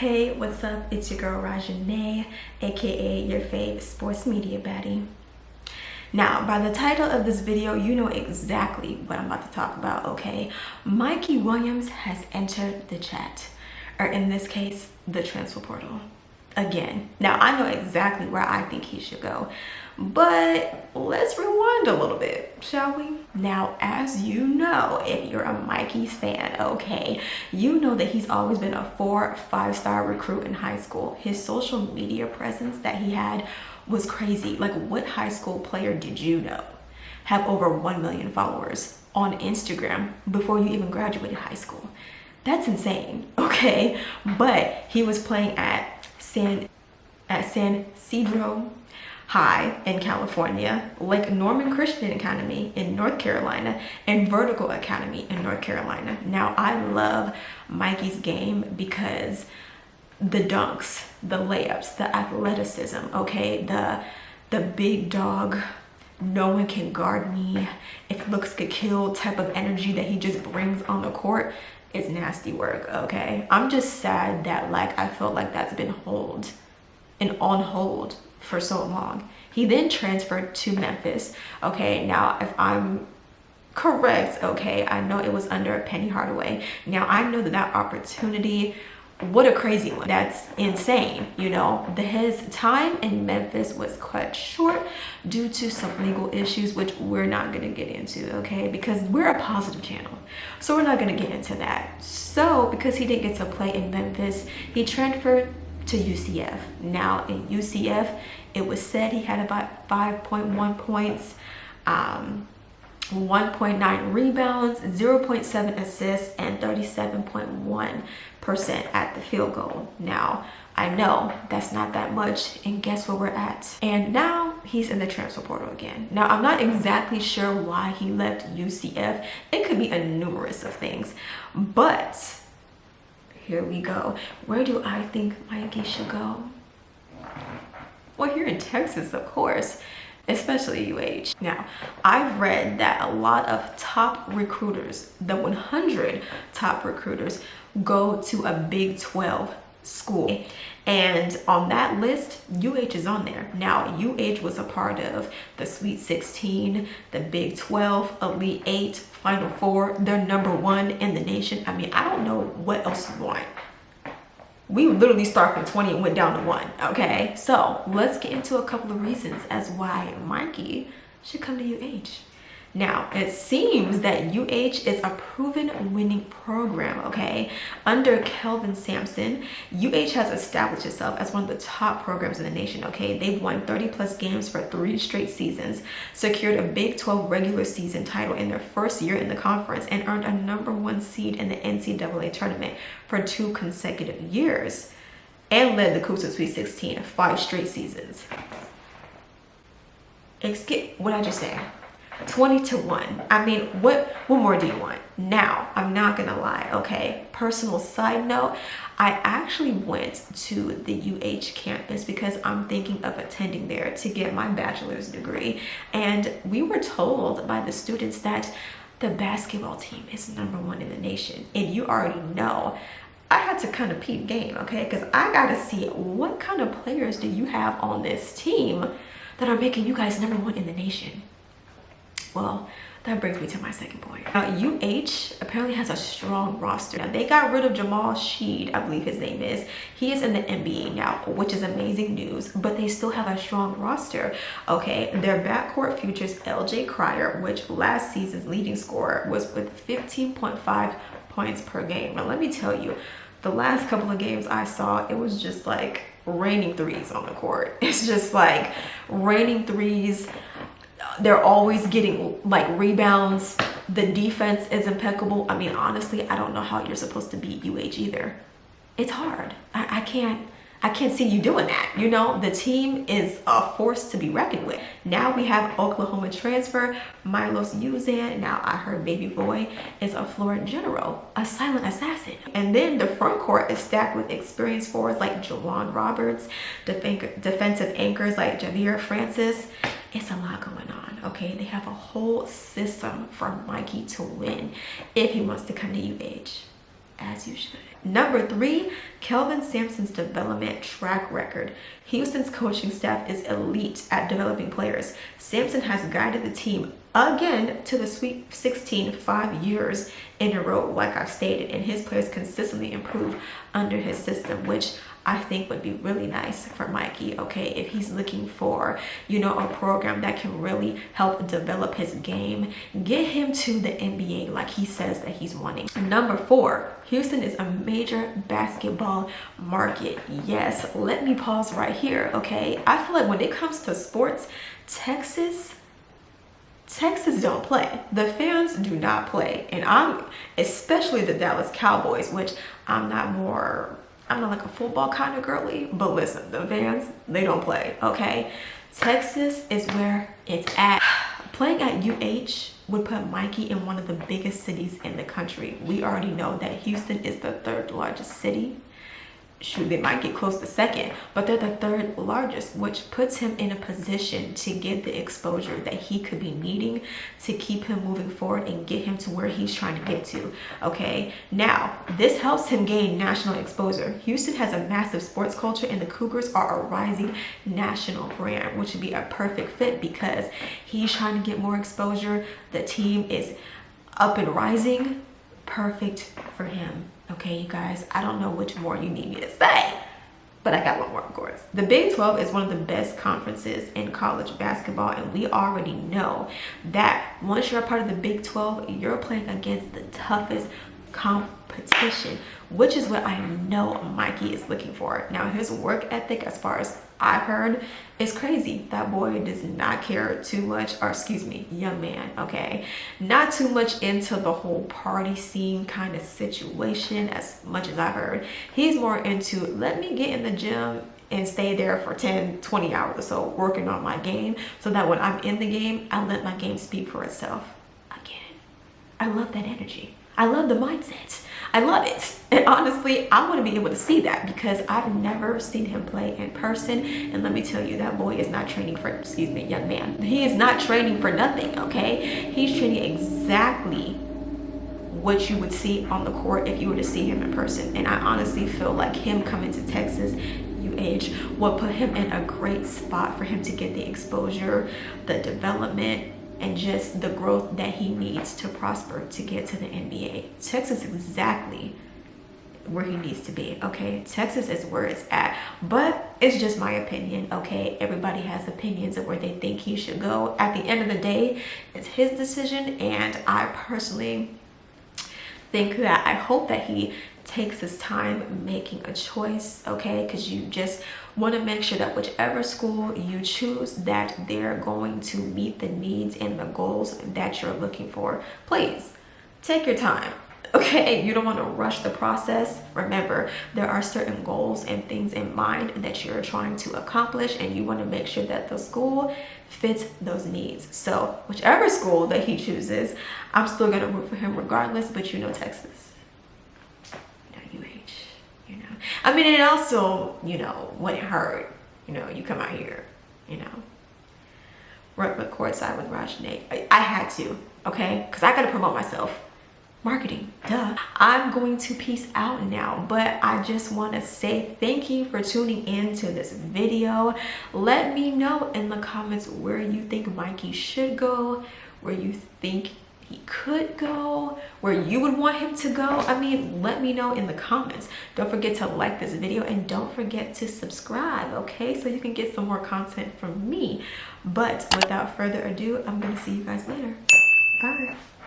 Hey, what's up? It's your girl Rajanae, aka your fave sports media baddie. Now, by the title of this video, you know exactly what I'm about to talk about, okay? Mikey Williams has entered the chat, or in this case, the transfer portal. Again. Now, I know exactly where I think he should go, but let's rewind a little bit, shall we? Now, as you know, if you're a Mikey fan, okay, you know that he's always been a 4 or 5-star recruit in high school. His social media presence that he had was crazy. Like, what high school player did you know have over 1 million followers on Instagram before you even graduated high school? That's insane, okay? But he was playing at San Cedro High in California, Lake Norman Christian Academy in North Carolina, and Vertical Academy in North Carolina. Now, I love Mikey's game because the dunks, the layups, the athleticism, okay, the big dog, no one can guard me, if looks could kill type of energy that he just brings on the court is nasty work, okay? I'm just sad that, like, I felt like that's been on hold for so long. He then transferred to Memphis, okay? Now, if I'm correct, okay, I know it was under Penny Hardaway. Now, I know that opportunity, what a crazy one. That's insane, you know. His time in Memphis was cut short due to some legal issues, which we're not going to get into, okay, because we're a positive channel, so we're not going to get into that. So because he didn't get to play in Memphis, he transferred to UCF. Now in UCF, it was said he had about 5.1 points, 1.9 rebounds, 0.7 assists, and 37.1% at the field goal. Now, I know that's not that much, and guess where we're at? And now he's in the transfer portal again. Now, I'm not exactly sure why he left UCF. It could be a numerous of things, but here we go. Where do I think Mikey should go? Well, here in Texas, of course, especially UH. Now, I've read that a lot of top recruiters, the 100 top recruiters, go to a Big 12 school. And on that list, UH is on there. Now, UH was a part of the Sweet 16, the Big 12, Elite 8, Final 4. They're #1 in the nation. I mean, I don't know what else you want. We literally start from 20 and went down to 1, okay? So let's get into a couple of reasons as why Mikey should come to UH. Now, it seems that UH is a proven winning program, okay? Under Kelvin Sampson, UH has established itself as one of the top programs in the nation, okay? They've won 30+ games for 3 straight seasons, secured a Big 12 regular season title in their first year in the conference, and earned a #1 seed in the NCAA tournament for 2 consecutive years, and led the Cougs to Sweet 16 5 straight seasons. What did I just say? 20-1. I mean, what more do you want? Now, I'm not gonna lie, okay? Personal side note, I actually went to the UH campus because I'm thinking of attending there to get my bachelor's degree. And we were told by the students that the basketball team is #1 in the nation. And you already know, I had to kind of peep game, okay? Because I gotta see what kind of players do you have on this team that are making you guys #1 in the nation. Well, that brings me to my second point. Now, UH apparently has a strong roster. Now, they got rid of Jamal Sheed, I believe his name is. He is in the NBA now, which is amazing news, but they still have a strong roster, okay? Their backcourt features LJ Cryer, which last season's leading scorer was with 15.5 points per game. Now, let me tell you, the last couple of games I saw, it was just like raining threes on the court. It's just like raining threes. They're always getting like rebounds. The defense is impeccable. I mean, honestly, I don't know how you're supposed to beat UH either. It's hard. I can't see you doing that. You know, the team is a force to be reckoned with. Now we have Oklahoma transfer, Milos Uzan. Now I heard baby boy is a floor general, a silent assassin. And then the front court is stacked with experienced forwards like Jawan Roberts, defensive anchors like Javier Francis. It's a lot going on, okay? They have a whole system for Mikey to win if he wants to come to UH, as you should. Number 3, Kelvin Sampson's development track record. Houston's coaching staff is elite at developing players. Sampson has guided the team again to the Sweet 16 5 years in a row, like I've stated, and his players consistently improve under his system, which I think would be really nice for Mikey, okay, if he's looking for, you know, a program that can really help develop his game, get him to the NBA like he says that he's wanting. Number 4, Houston is a major basketball market. Yes, let me pause right here, okay? I feel like when it comes to sports, Texas don't play. The fans do not play. And especially the Dallas Cowboys, which I'm not like a football kind of girly, but listen, the fans, they don't play, okay? Texas is where it's at. Playing at UH would put Mikey in one of the biggest cities in the country. We already know that Houston is the 3rd largest city. Shoot, they might get close to 2nd, but they're the 3rd largest, which puts him in a position to get the exposure that he could be needing to keep him moving forward and get him to where he's trying to get to, okay? Now, this helps him gain national exposure. Houston has a massive sports culture, and the Cougars are a rising national brand, which would be a perfect fit because he's trying to get more exposure. The team is up and rising. Perfect for him. Okay, you guys, I don't know which more you need me to say, but I got one more, of course. The Big 12 is one of the best conferences in college basketball, and we already know that once you're a part of the Big 12, you're playing against the toughest competition, which is what I know Mikey is looking for. Now, his work ethic, as far as I've heard, is crazy. That boy does not care too much, or excuse me, young man, okay, not too much into the whole party scene kind of situation as much as I've heard. He's more into, let me get in the gym and stay there for 10-20 hours or so working on my game, so that when I'm in the game, I let my game speak for itself. Again, I love that energy. I love the mindset. I love it. And honestly, I want to be able to see that because I've never seen him play in person. And let me tell you, that boy is not training for, excuse me, young man. He is not training for nothing, okay? He's training exactly what you would see on the court if you were to see him in person. And I honestly feel like him coming to Texas UH will put him in a great spot for him to get the exposure, the development, and just the growth that he needs to prosper to get to the NBA. Texas is exactly where he needs to be, okay? Texas is where it's at, but it's just my opinion, okay? Everybody has opinions of where they think he should go. At the end of the day, it's his decision, and I personally think that I hope that he takes his time making a choice, okay? Because you just want to make sure that whichever school you choose, that they're going to meet the needs and the goals that you're looking for. Please take your time, okay? You don't want to rush the process. Remember, there are certain goals and things in mind that you're trying to accomplish, and you want to make sure that the school fits those needs. So whichever school that he chooses, I'm still going to root for him regardless, but you know, Texas, I mean, it also, you know, wouldn't hurt, you know, you come out here, you know, work with Courtside with Rajanae. I had to, okay, because I got to promote myself. Marketing, duh. I'm going to peace out now, but I just want to say thank you for tuning in to this video. Let me know in the comments where you think Mikey should go, where you think he could go, where you would want him to go. I mean, let me know in the comments. Don't forget to like this video and don't forget to subscribe, okay, so you can get some more content from me. But without further ado, I'm gonna see you guys later. Bye.